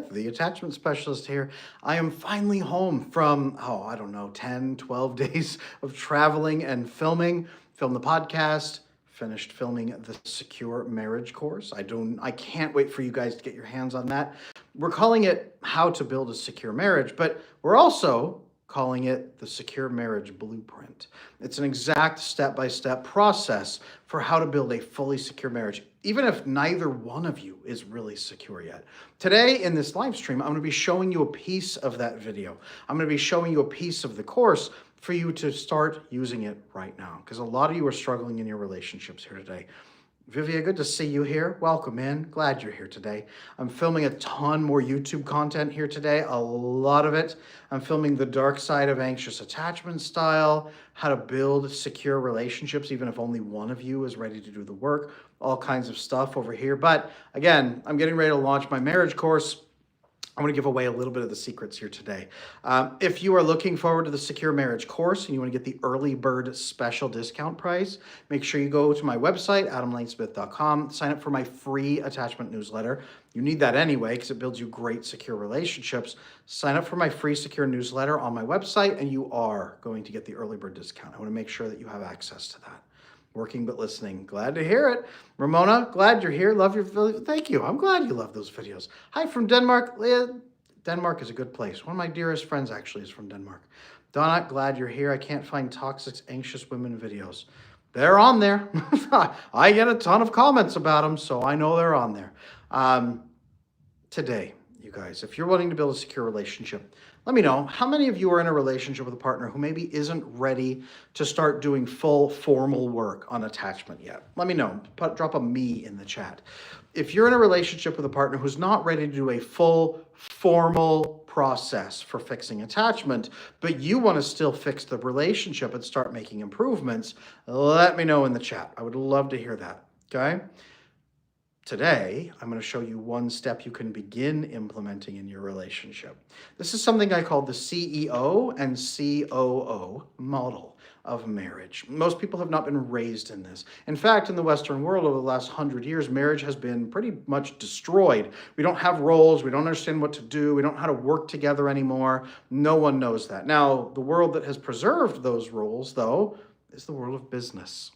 the attachment specialist here. I am finally home from, I don't know, 10, 12 days of traveling and filming. Filmed the podcast, finished filming the Secure Marriage course. I can't wait for you guys to get your hands on that. We're calling it How to Build a Secure Marriage, but we're also calling it the Secure Marriage Blueprint. It's an exact step-by-step process for how to build a fully secure marriage, even if neither one of you is really secure yet. Today in this live stream, I'm going to be showing you a piece of that video. I'm going to be showing you a piece of the course for you to start using it right now, because a lot of you are struggling in your relationships here today. Vivia, good to see you here. Welcome in. Glad you're here today. I'm filming a ton more YouTube content here today, a lot of it. I'm filming the dark side of anxious attachment style, how to build secure relationships, even if only one of you is ready to do the work, all kinds of stuff over here. But again, I'm getting ready to launch my marriage course. I want to give away a little bit of the secrets here today. If you are looking forward to the Secure Marriage course and you want to get the early bird special discount price, make sure you go to my website, adamlanesmith.com, sign up for my free attachment newsletter. You need that anyway because it builds you great secure relationships. Sign up for my free secure newsletter on my website and you are going to get the early bird discount. I want to make sure that you have access to that. Working but listening. Glad to hear it. Ramona, glad you're here. Love your videos. Thank you. I'm glad you love those videos. Hi from Denmark. Denmark is a good place. One of my dearest friends actually is from Denmark. Donna, glad you're here. I can't find toxic, anxious women videos. They're on there. I get a ton of comments about them, so I know they're on there. Today, you guys, if you're wanting to build a secure relationship, let me know how many of you are in a relationship with a partner who maybe isn't ready to start doing full formal work on attachment yet. Let me know. Drop a me in the chat. If you're in a relationship with a partner who's not ready to do a full formal process for fixing attachment, but you want to still fix the relationship and start making improvements, let me know in the chat. I would love to hear that. Okay? Today, I'm going to show you one step you can begin implementing in your relationship. This is something I call the CEO and COO model of marriage. Most people have not been raised in this. In fact, in the Western world over the last 100 years, marriage has been pretty much destroyed. We don't have roles. We don't understand what to do. We don't know how to work together anymore. No one knows that. Now, the world that has preserved those roles, though, is the world of business.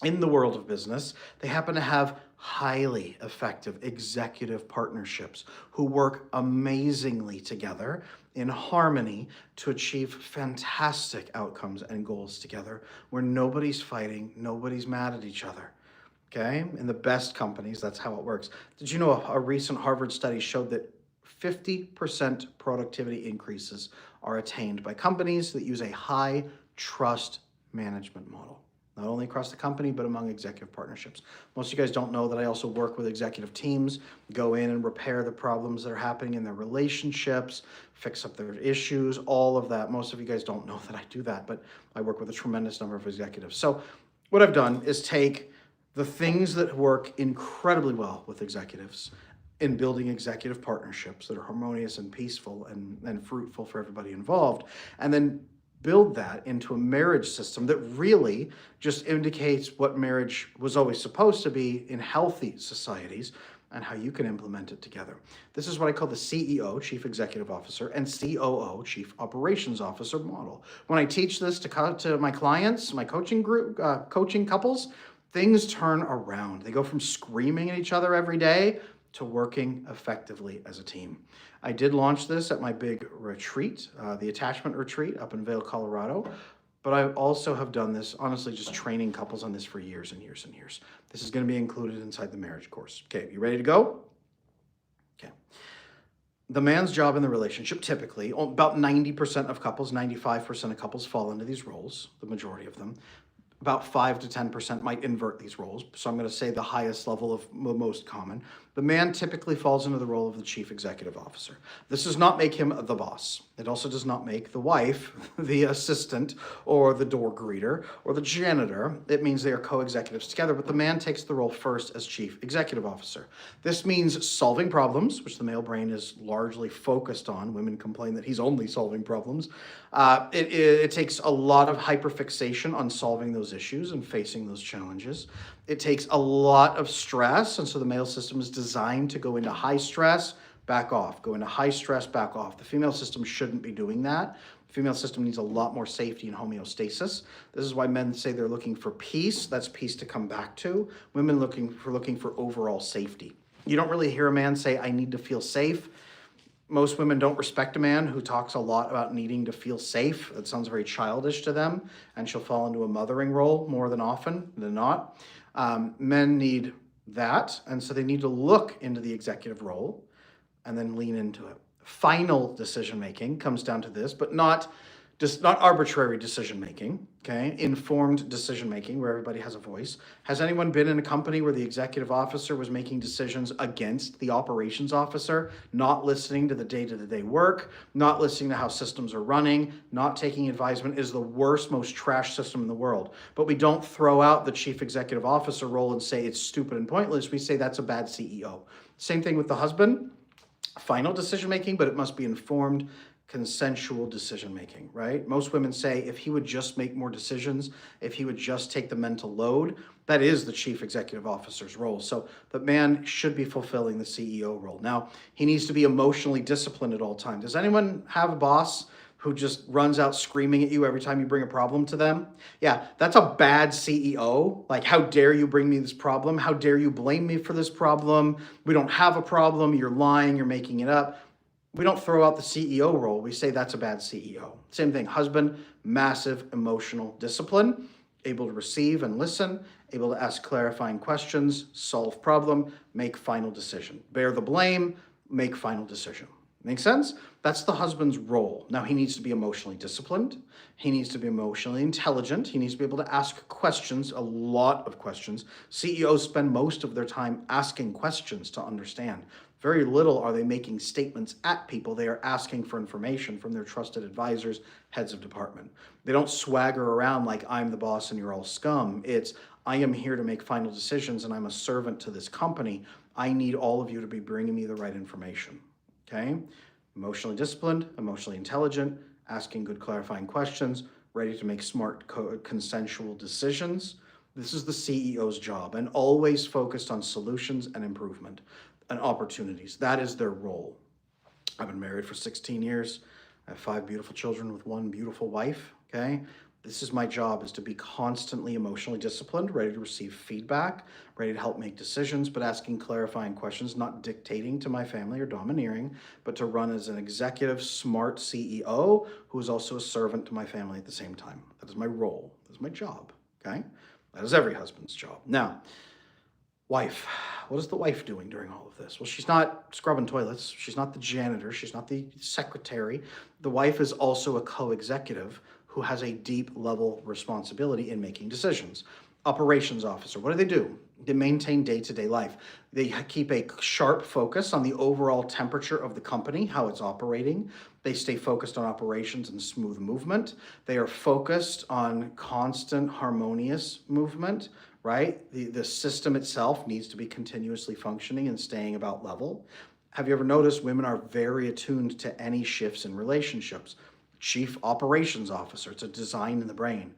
In the world of business, they happen to have highly effective executive partnerships who work amazingly together in harmony to achieve fantastic outcomes and goals together where nobody's fighting, nobody's mad at each other. Okay? In the best companies, that's how it works. Did you know a recent Harvard study showed that 50% productivity increases are attained by companies that use a high trust management model? Not only across the company, but among executive partnerships. Most of you guys don't know that I also work with executive teams, go in and repair the problems that are happening in their relationships, fix up their issues, all of that. Most of you guys don't know that I do that, but I work with a tremendous number of executives. So what I've done is take the things that work incredibly well with executives in building executive partnerships that are harmonious and peaceful and fruitful for everybody involved, and then build that into a marriage system that really just indicates what marriage was always supposed to be in healthy societies and how you can implement it together. This is what I call the CEO, Chief Executive Officer, and COO, Chief Operations Officer model. When I teach this to my clients, my coaching group, coaching couples, things turn around. They go from screaming at each other every day to working effectively as a team. I did launch this at my big retreat, the attachment retreat up in Vail, Colorado, but I also have done this, honestly, just training couples on this for years and years and years. This is going to be included inside the marriage course. Okay, you ready to go? Okay. The man's job in the relationship, typically, about 90% of couples, 95% of couples fall into these roles, the majority of them. About 5 to 10% might invert these roles. So I'm going to say the highest level of most common. The man typically falls into the role of the chief executive officer. This does not make him the boss. It also does not make the wife the assistant or the door greeter or the janitor. It means they are co-executives together, but the man takes the role first as chief executive officer. This means solving problems, which the male brain is largely focused on. Women complain that he's only solving problems. It takes a lot of hyperfixation on solving those issues and facing those challenges. It takes a lot of stress, and so the male system is designed to go into high stress, back off. Go into high stress, back off. The female system shouldn't be doing that. The female system needs a lot more safety and homeostasis. This is why men say they're looking for peace. That's peace to come back to. Women looking for overall safety. You don't really hear a man say, I need to feel safe. Most women don't respect a man who talks a lot about needing to feel safe. That sounds very childish to them, and she'll fall into a mothering role more than often than not. Men need that, and so they need to look into the executive role and then lean into it. Final decision-making comes down to this, but not arbitrary decision-making, okay? Informed decision-making where everybody has a voice. Has anyone been in a company where the executive officer was making decisions against the operations officer, not listening to the day-to-day work, not listening to how systems are running, not taking advisement? Is the worst, most trash system in the world. But we don't throw out the chief executive officer role and say it's stupid and pointless. We say that's a bad CEO. Same thing with the husband. Final decision-making, but it must be informed, consensual decision-making, right? Most women say if he would just make more decisions, if he would just take the mental load, that is the chief executive officer's role. So the man should be fulfilling the CEO role. Now, he needs to be emotionally disciplined at all times. Does anyone have a boss who just runs out screaming at you every time you bring a problem to them? Yeah, that's a bad CEO. Like, how dare you bring me this problem? How dare you blame me for this problem? We don't have a problem. You're lying. You're making it up. We don't throw out the CEO role. We say that's a bad CEO. Same thing, husband, massive emotional discipline, able to receive and listen, able to ask clarifying questions, solve problem, make final decision. Bear the blame, make final decision. Make sense? That's the husband's role. Now, he needs to be emotionally disciplined. He needs to be emotionally intelligent. He needs to be able to ask questions, a lot of questions. CEOs spend most of their time asking questions to understand. Very little are they making statements at people. They are asking for information from their trusted advisors, heads of department. They don't swagger around like, I'm the boss and you're all scum. It's, I am here to make final decisions and I'm a servant to this company. I need all of you to be bringing me the right information. Okay? Emotionally disciplined, emotionally intelligent, asking good clarifying questions, ready to make smart consensual decisions. This is the CEO's job, and always focused on solutions and improvement and opportunities. That is their role. I've been married for 16 years. I have 5 beautiful children with 1 beautiful wife, okay? This is my job, is to be constantly emotionally disciplined, ready to receive feedback, ready to help make decisions, but asking clarifying questions, not dictating to my family or domineering, but to run as an executive, smart CEO who is also a servant to my family at the same time. That is my role. That is my job, okay? That is every husband's job. Now, wife. What is the wife doing during all of this? Well, she's not scrubbing toilets. She's not the janitor. She's not the secretary. The wife is also a co-executive who has a deep level responsibility in making decisions. Operations officer, what do? They maintain day-to-day life. They keep a sharp focus on the overall temperature of the company, how it's operating. They stay focused on operations and smooth movement. They are focused on constant harmonious movement, right? The system itself needs to be continuously functioning and staying about level. Have you ever noticed women are very attuned to any shifts in relationships? Chief operations officer, it's a design in the brain.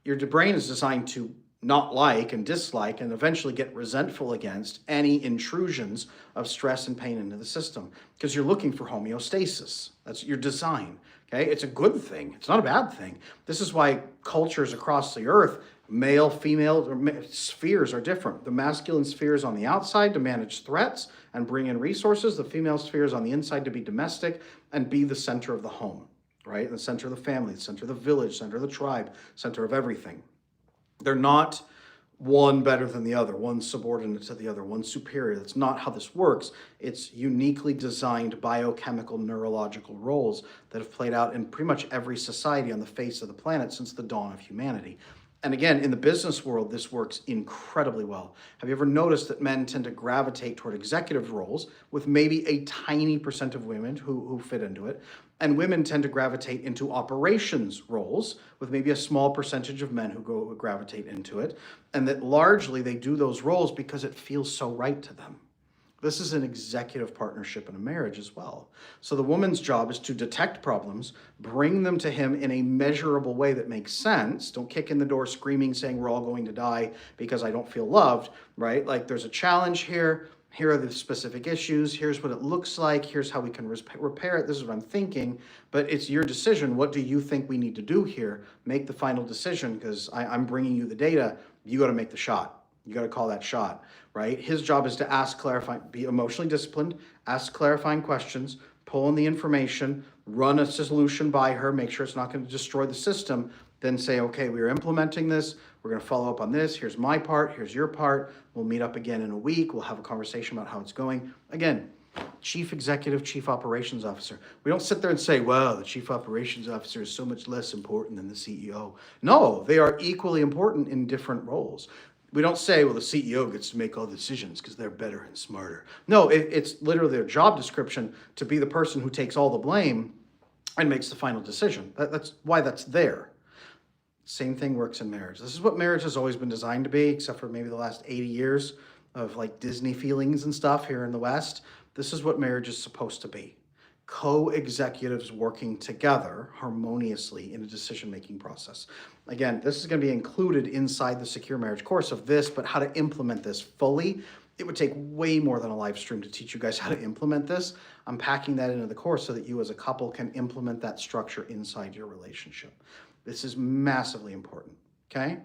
Your brain is designed to not like and dislike and eventually get resentful against any intrusions of stress and pain into the system because you're looking for homeostasis. That's your design, okay? It's a good thing. It's not a bad thing. This is why cultures across the earth, male, female, or spheres are different. The masculine sphere is on the outside to manage threats and bring in resources. The female sphere is on the inside to be domestic and be the center of the home, right? The center of the family, the center of the village, center of the tribe, center of everything. They're not one better than the other, one subordinate to the other, one superior. That's not how this works. It's uniquely designed biochemical neurological roles that have played out in pretty much every society on the face of the planet since the dawn of humanity. And again, in the business world, this works incredibly well. Have you ever noticed that men tend to gravitate toward executive roles with maybe a tiny percent of women who fit into it, and women tend to gravitate into operations roles with maybe a small percentage of men who gravitate into it, and that largely they do those roles because it feels so right to them. This is an executive partnership in a marriage as well. So the woman's job is to detect problems, bring them to him in a measurable way that makes sense. Don't kick in the door screaming, saying we're all going to die because I don't feel loved, right? Like there's a challenge here. Here are the specific issues. Here's what it looks like. Here's how we can repair it. This is what I'm thinking, but it's your decision. What do you think we need to do here? Make the final decision, because I'm bringing you the data. You got to make the shot. You got to call that shot, right? His job is to ask clarifying, be emotionally disciplined, ask clarifying questions, pull in the information, run a solution by her, make sure it's not going to destroy the system, then say, okay, we're implementing this. We're going to follow up on this. Here's my part. Here's your part. We'll meet up again in a week. We'll have a conversation about how it's going. Again, chief executive, chief operations officer. We don't sit there and say, well, the chief operations officer is so much less important than the CEO. No, they are equally important in different roles. We don't say, well, the CEO gets to make all the decisions because they're better and smarter. No, it's literally their job description to be the person who takes all the blame and makes the final decision. That's why that's there. Same thing works in marriage. This is what marriage has always been designed to be, except for maybe the last 80 years of like Disney feelings and stuff here in the West. This is what marriage is supposed to be. Co-executives working together harmoniously in a decision-making process. Again, this is going to be included inside the Secure Marriage course of this, but how to implement this fully. It would take way more than a live stream to teach you guys how to implement this. I'm packing that into the course so that you as a couple can implement that structure inside your relationship. This is massively important, okay?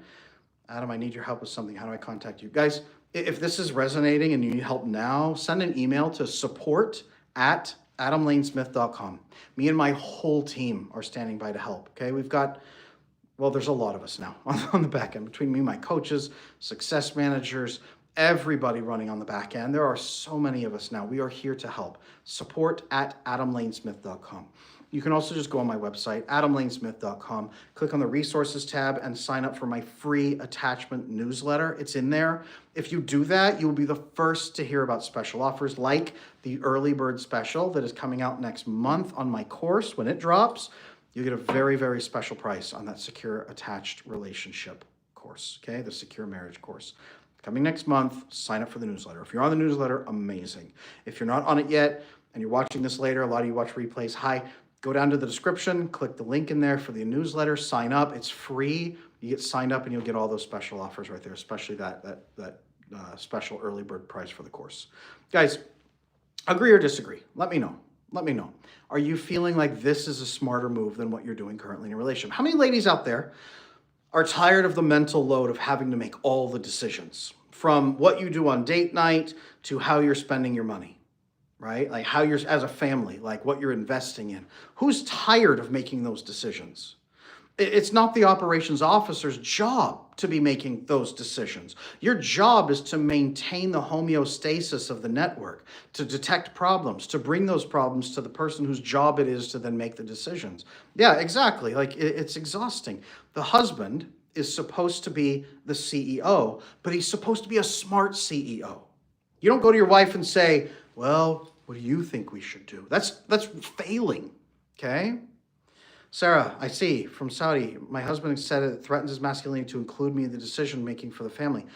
Adam, I need your help with something. How do I contact you? Guys, if this is resonating and you need help now, send an email to support@adamlanesmith.com. Me and my whole team are standing by to help, okay? We've got, well, there's a lot of us now on the back end, between me, my coaches, success managers, everybody running on the back end. There are so many of us now. We are here to help. Support@adamlanesmith.com. You can also just go on my website, adamlanesmith.com, click on the resources tab and sign up for my free attachment newsletter. It's in there. If you do that, you will be the first to hear about special offers like the early bird special that is coming out next month on my course. When it drops, you get a very, very special price on that secure attached relationship course, okay? The Secure Marriage course. Coming next month, sign up for the newsletter. If you're on the newsletter, amazing. If you're not on it yet and you're watching this later, a lot of you watch replays, hi. Go down to the description, click the link in there for the newsletter, sign up. It's free. You get signed up and you'll get all those special offers right there, especially that special early bird price for the course. Guys, agree or disagree? Let me know. Let me know. Are you feeling like this is a smarter move than what you're doing currently in your relationship? How many ladies out there are tired of the mental load of having to make all the decisions, from what you do on date night to how you're spending your money? Right? Like how you're, as a family, like what you're investing in. Who's tired of making those decisions? It's not the operations officer's job to be making those decisions. Your job is to maintain the homeostasis of the network, to detect problems, to bring those problems to the person whose job it is to then make the decisions. Yeah, exactly. Like it's exhausting. The husband is supposed to be the CEO, but he's supposed to be a smart CEO. You don't go to your wife and say, well, what do you think we should do? That's failing, okay? Sarah, I see, from Saudi, my husband said it threatens his masculinity to include me in the decision-making for the family.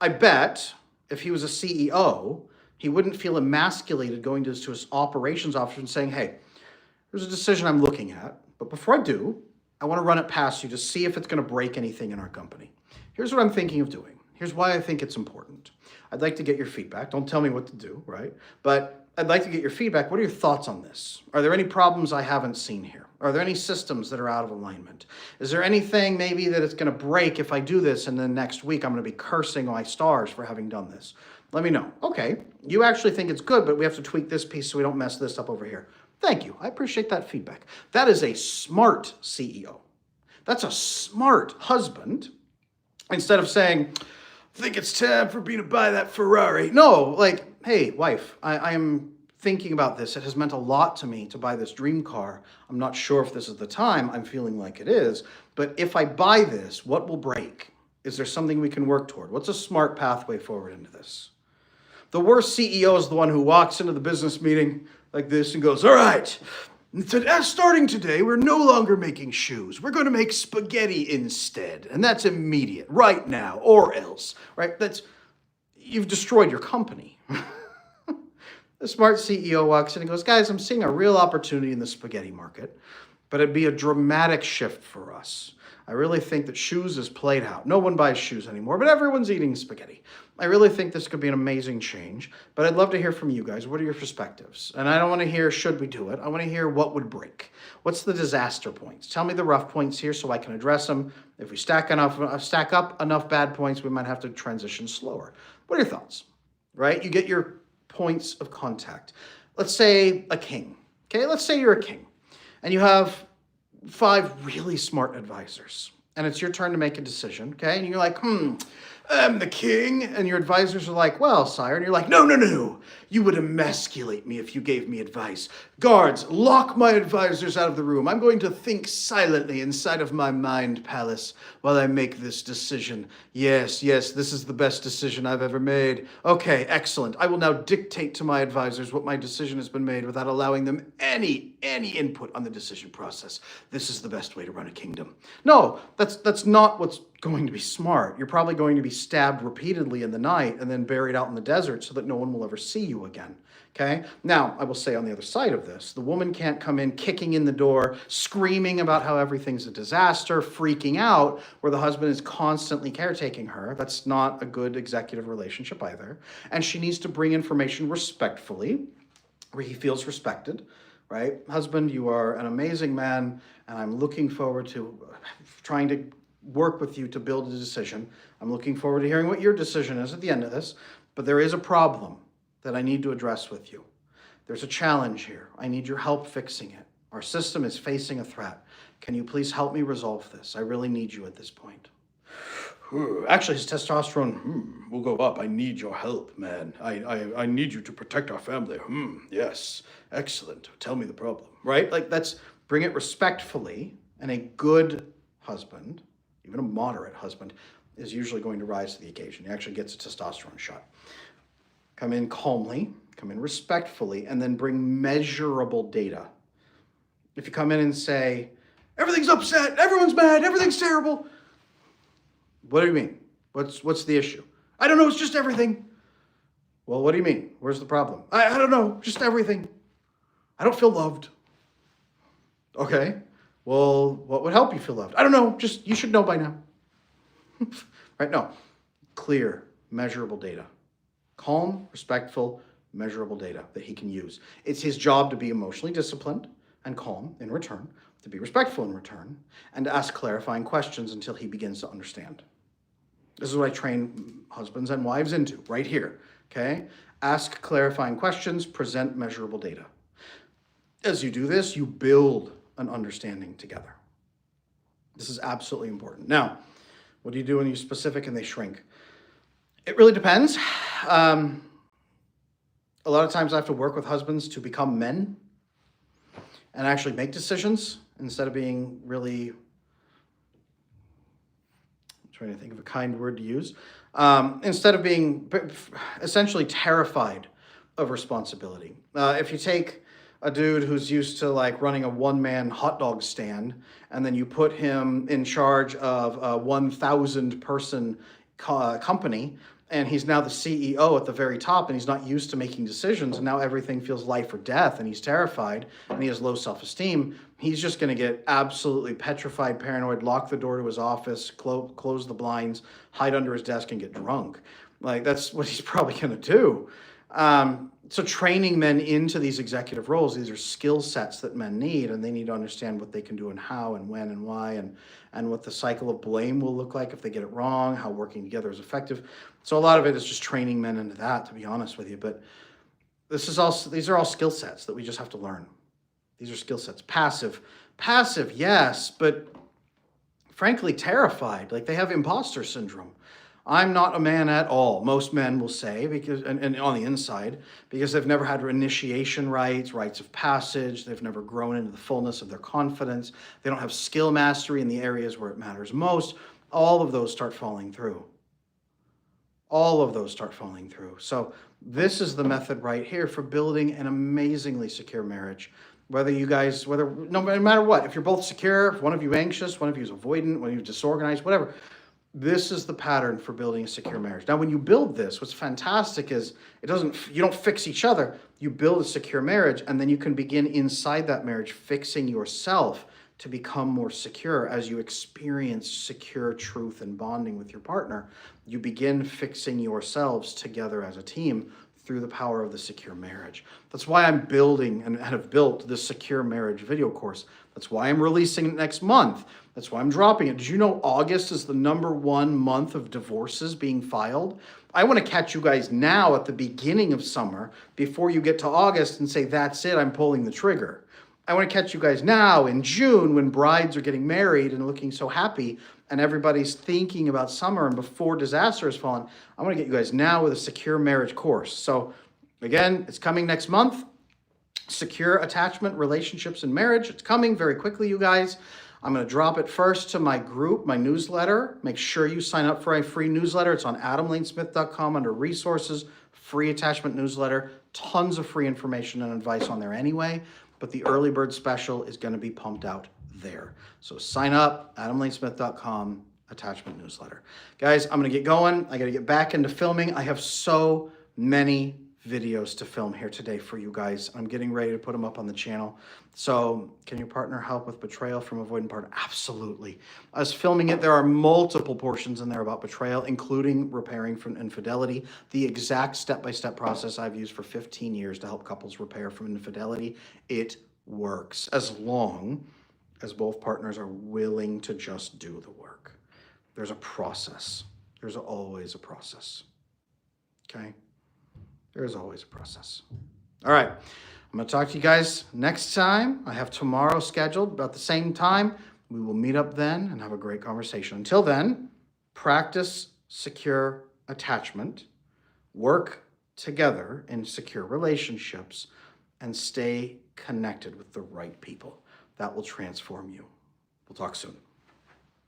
I bet if he was a CEO, he wouldn't feel emasculated going to his operations officer and saying, hey, there's a decision I'm looking at, but before I do, I want to run it past you to see if it's going to break anything in our company. Here's what I'm thinking of doing. Here's why I think it's important. I'd like to get your feedback. Don't tell me what to do, right? But I'd like to get your feedback. What are your thoughts on this? Are there any problems I haven't seen here? Are there any systems that are out of alignment? Is there anything maybe that it's going to break if I do this and then next week I'm going to be cursing my stars for having done this? Let me know. Okay, you actually think it's good, but we have to tweak this piece so we don't mess this up over here. Thank you. I appreciate that feedback. That is a smart CEO. That's a smart husband. Instead of saying, I think it's time for me to buy that Ferrari. No, like, hey, wife, I am thinking about this. It has meant a lot to me to buy this dream car. I'm not sure if this is the time. I'm feeling like it is. But if I buy this, what will break? Is there something we can work toward? What's a smart pathway forward into this? The worst CEO is the one who walks into the business meeting like this and goes, all right, starting today, we're no longer making shoes. We're going to make spaghetti instead. And that's immediate, right now, or else, right? You've destroyed your company. The smart CEO walks in and goes, guys, I'm seeing a real opportunity in the spaghetti market, but it'd be a dramatic shift for us. I really think that shoes is played out. No one buys shoes anymore, but everyone's eating spaghetti. I really think this could be an amazing change, but I'd love to hear from you guys. What are your perspectives? And I don't want to hear, should we do it? I want to hear what would break. What's the disaster points? Tell me the rough points here so I can address them. If we stack up enough bad points, we might have to transition slower. What are your thoughts? Right? You get your points of contact. Let's say a king. Okay, let's say you're a king and you have 5 really smart advisors and it's your turn to make a decision. Okay, and you're like, I'm the king. And your advisors are like, well, sire. And you're like, no. You would emasculate me if you gave me advice. Guards, lock my advisors out of the room. I'm going to think silently inside of my mind palace while I make this decision. Yes, this is the best decision I've ever made. Okay, excellent. I will now dictate to my advisors what my decision has been made without allowing them any input on the decision process. This is the best way to run a kingdom. No, that's not what's going to be smart. You're probably going to be stabbed repeatedly in the night and then buried out in the desert so that no one will ever see you again. Okay? Now, I will say on the other side of this, the woman can't come in kicking in the door, screaming about how everything's a disaster, freaking out, where the husband is constantly caretaking her. That's not a good executive relationship either. And she needs to bring information respectfully, where he feels respected, right? Husband, you are an amazing man, and I'm looking forward to trying to work with you to build a decision. I'm looking forward to hearing what your decision is at the end of this, but there is a problem that I need to address with you. There's a challenge here. I need your help fixing it. Our system is facing a threat. Can you please help me resolve this? I really need you at this point. Actually, his testosterone will go up. I need your help, man. I need you to protect our family. Yes, excellent. Tell me the problem, right? Like, that's bring it respectfully, and a good husband, even a moderate husband, is usually going to rise to the occasion. He actually gets a testosterone shot. Come in calmly, come in respectfully, and then bring measurable data. If you come in and say, everything's upset, everyone's mad, everything's terrible. What do you mean? What's the issue? I don't know, it's just everything. Well, what do you mean? Where's the problem? I don't know, just everything. I don't feel loved. Okay, well, what would help you feel loved? I don't know, just you should know by now. Right? No, clear, measurable data. Calm, respectful, measurable data that he can use. It's his job to be emotionally disciplined and calm in return, to be respectful in return, and to ask clarifying questions until he begins to understand. This is what I train husbands and wives into, right here, okay? Ask clarifying questions, present measurable data. As you do this, you build an understanding together. This is absolutely important. Now, what do you do when you're specific and they shrink? It really depends. A lot of times I have to work with husbands to become men and actually make decisions instead of being really, I'm trying to think of a kind word to use, instead of being essentially terrified of responsibility. If you take a dude who's used to like running a one-man hot dog stand and then you put him in charge of a 1,000 person company, and he's now the CEO at the very top, and he's not used to making decisions, and now everything feels life or death, and he's terrified, and he has low self-esteem. He's just going to get absolutely petrified, paranoid, lock the door to his office, close the blinds, hide under his desk, and get drunk. Like, that's what he's probably going to do. So training men into these executive roles, these are skill sets that men need, and they need to understand what they can do and how and when and why, and what the cycle of blame will look like if they get it wrong, how working together is effective. So a lot of it is just training men into that, to be honest with you. But these are all skill sets that we just have to learn. These are skill sets. Passive, yes, but frankly terrified. Like, they have imposter syndrome. I'm not a man at all, most men will say, because and on the inside, because they've never had initiation rites of passage, they've never grown into the fullness of their confidence, they don't have skill mastery in the areas where it matters most. All of those start falling through. So this is the method right here for building an amazingly secure marriage. No matter what, if you're both secure, if one of you anxious, one of you is avoidant, one of you is disorganized, whatever, this is the pattern for building a secure marriage. Now, when you build this, what's fantastic is you don't fix each other. You build a secure marriage, and then you can begin inside that marriage fixing yourself to become more secure, as you experience secure truth and bonding with your partner, you begin fixing yourselves together as a team through the power of the secure marriage. That's why I'm building and have built this secure marriage video course. That's why I'm releasing it next month. That's why I'm dropping it. Did you know August is the #1 month of divorces being filed? I want to catch you guys now at the beginning of summer before you get to August and say, that's it, I'm pulling the trigger. I want to catch you guys now in June when brides are getting married and looking so happy and everybody's thinking about summer and before disaster has fallen. I want to get you guys now with a secure marriage course. So again, it's coming next month. Secure attachment, relationships, and marriage. It's coming very quickly, you guys. I'm going to drop it first to my group, my newsletter. Make sure you sign up for a free newsletter. It's on adamlanesmith.com under resources, free attachment newsletter. Tons of free information and advice on there anyway, but the early bird special is going to be pumped out there. So sign up, adamlanesmith.com, attachment newsletter. Guys, I'm going to get going. I got to get back into filming. I have so many videos to film here today for you guys. I'm getting ready to put them up on the channel. So can your partner help with betrayal from avoidant partner? Absolutely. I was filming it. There are multiple portions in there about betrayal, including repairing from infidelity, the exact step-by-step process I've used for 15 years to help couples repair from infidelity. It works as long as both partners are willing to just do the work. There's a process. There's always a process. Okay? There is always a process. All right. I'm going to talk to you guys next time. I have tomorrow scheduled about the same time. We will meet up then and have a great conversation. Until then, practice secure attachment, work together in secure relationships, and stay connected with the right people. That will transform you. We'll talk soon.